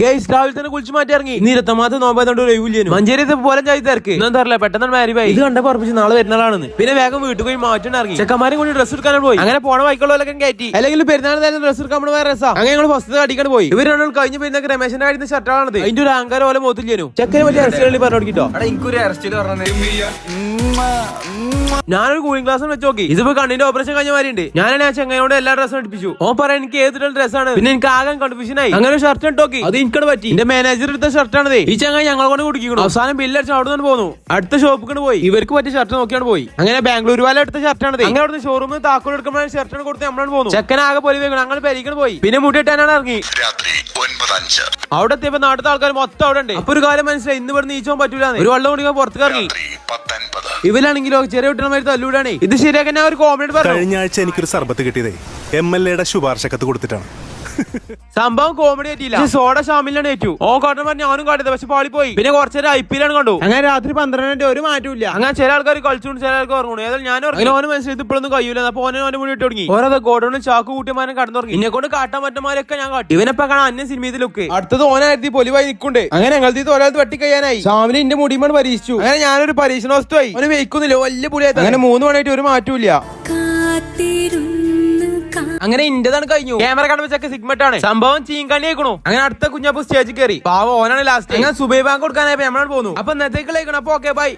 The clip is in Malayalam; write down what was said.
ഗൈസ് രാവിലെ തന്നെ കുളിച്ച് മാറ്റി ഇറങ്ങി. ഇന്ന് 20 നോമ്പായതുകൊണ്ട് ഒരു ഒഴിവില്ലേനു. മഞ്ചേരി പോലെ ചായ തിരക്ക് ഇന്നും തരില്ല. പെട്ടെന്ന് മാരിവായി. ഇത് കണ്ട പറപ്പിച്ച് നാളെ വരുന്നതാണെന്ന്. പിന്നെ വേഗം വീട്ടിൽ പോയി മാറ്റി ഇറങ്ങി. ചെക്കന്മാരും കൂടി ഡ്രസ് എടുക്കാനും പോയി. അങ്ങനെ പോണ വൈക്കുള്ളവരൊക്കെ കയറ്റി. അല്ലെങ്കിൽ പെരുന്നാൾ നേരം ഡ്രസ് എടുക്കാൻ വേറെ രസാ. അങ്ങനെ ഞങ്ങൾ ഫസ്റ്റ് അടിക്കാൻ പോയി. ഇവർ രണ്ടാൾ കഴിഞ്ഞ പെരുന്നാൾക്ക് രമേശന്റെ കാര്യം ഷർട്ടാണത്. അതിന്റെ ഒരു അഹങ്കാരം പോലെ മോത്തില്ലേനു. ചെക്കനെ പറ്റി അറസ്റ്റ് പറഞ്ഞു. ഞാനൊരു കൂളിംഗ് ഗ്ലാസ് വെച്ച് നോക്കി. ഇതിപ്പോ കണ്ണിന്റെ ഓപ്പറേഷൻ കഴിഞ്ഞ മാരിണ്ട്. ഞാനാണ് ആ ചെങ്ങയോട് എല്ലാ ഡ്രസ്സും എടുപ്പിച്ചു. ഓൻ പറയാൻ എനിക്ക് ഏത് ഡ്രസ്സാണ്. പിന്നെ എനിക്ക് ആകെ കൺഫ്യൂഷൻ ആയി. അങ്ങനെ ഷർട്ട് ഇട്ടോക്കി. അത് എനിക്കത് പറ്റി. എന്റെ മാനേജർ എടുത്ത ഷർട്ടാണത്. ഈ ചങ്ങ ഞങ്ങളെ കൊണ്ട് കുടിക്കുന്നു. അവസാനം ബില്ലടിച്ച് അവിടെ നിന്ന് പോന്നു. അടുത്ത ഷോപ്പിൽ പോയി. ഇവർക്ക് പറ്റിയ ഷർട്ട് നോക്കിയാണ് പോയി. അങ്ങനെ ബാംഗ്ലൂർ വാല എടുത്ത ഷർട്ടാണത്. അങ്ങനെ അവിടുന്ന് ഷോറൂമിൽ താക്കോൽ എടുക്കുമ്പോഴാണ് ഷർട്ടാണ് കൊടുത്ത് നമ്മളാണ് പോകുന്നു. ചെക്കനാകെ പൊലി വേണം. ഞങ്ങൾ പെരിക്കണം പോയി. പിന്നെ മുട്ടിട്ടാനാണ് ഇറങ്ങി. അവിടെ എത്തിയപ്പോ നാട്ടിലത്തെ ആൾക്കാർ മൊത്തം അവിടെ ഉണ്ട്. അപ്പൊ ഒരു കാര്യം മനസ്സിലായി. ഇന്ന് ഇവിടെ നീച്ചാൻ പറ്റൂല. ഒരു വെള്ളം കുടിക്കാൻ പുറത്തേക്ക് ഇറങ്ങി. ഇവരാണെങ്കിലോ ചെറിയ കുട്ടികളുമായി തല്ലൂടാണ്. ഇത് ശരിയാക്കാൻ ഞാൻ ഒരു കോമഡി പറഞ്ഞു. കഴിഞ്ഞ ആഴ്ച എനിക്കൊരു സർബത്ത് കിട്ടിയതേ MLA ശുപാർശ കത്ത് കൊടുത്തിട്ടാണ്. സംഭവം കോമഡി ആയിട്ടില്ല. സോഡ ഷാമിലാണ് ഏറ്റു. ഓ കാട്ടൻ പറഞ്ഞ ഞാനും കാട്ടിയത്. പക്ഷെ പാളി പോയി. പിന്നെ കുറച്ചേരം IPL കണ്ടു. അങ്ങനെ രാത്രി 12 ഒരു മാറ്റമില്ല. അങ്ങനെ ചില ആൾക്കാർ കളിച്ചുകൊണ്ട് ചില ആൾക്കാർ ഉറങ്ങുന്നു. ഏതായാലും ഞാൻ അങ്ങനെ ഓന് മനസ്സിലായി ഇപ്പോഴൊന്നും കഴിയൂല. അപ്പൊ ഓനെ മുന്നിട്ട് തുടങ്ങി. ഓരോ ഗോഡൌണും ചാക്ക് കൂട്ടിമാരും കടന്നുറങ്ങി. എന്നെ കൊണ്ട് കാട്ടാൻ പറ്റമാരൊക്കെ ഞാൻ കാട്ടി. ഇവനെപ്പോ കാണാൻ അന്യ സിനിമയിൽ ലുക്ക്. അടുത്തത് ഓനായിരുന്നു പൊലിവായി നിൽക്കുന്നുണ്ട്. അങ്ങനെ ഞങ്ങളുടെ ഒരാൾ വെട്ടി കഴിയാനായി. ഷാമിന് എന്റെ മുടിയുമാണ് പരീക്ഷിച്ചു. അങ്ങനെ ഞാനൊരു പരീക്ഷണ വസ്തുവായി. അവന് വെക്കുന്നില്ല. വലിയ പുളിയായി. അങ്ങനെ 3 മണിയായിട്ട് ഒരു മാറ്റമില്ല. അങ്ങനെ ഇന്റതാണ് കഴിഞ്ഞു. ക്യാമറ കണ്ടുവച്ചൊക്കെ സിഗ്മറ്റാണ്. സംഭവം ചീങ്കണ്ണി ആയിക്കണു. അങ്ങനെ അടുത്ത കുഞ്ഞപ്പോ സ്റ്റേജിൽ കയറി. പാവ ഓനാണ് ലാസ്റ്റ്. അങ്ങനെ സുബൈ ബാങ്ക് കൊടുക്കാനായപ്പോ നമ്മളോട് പോന്നു. അപ്പൊ ഇന്നത്തേക്ക് അപ്പൊ ഓക്കെ ബൈ.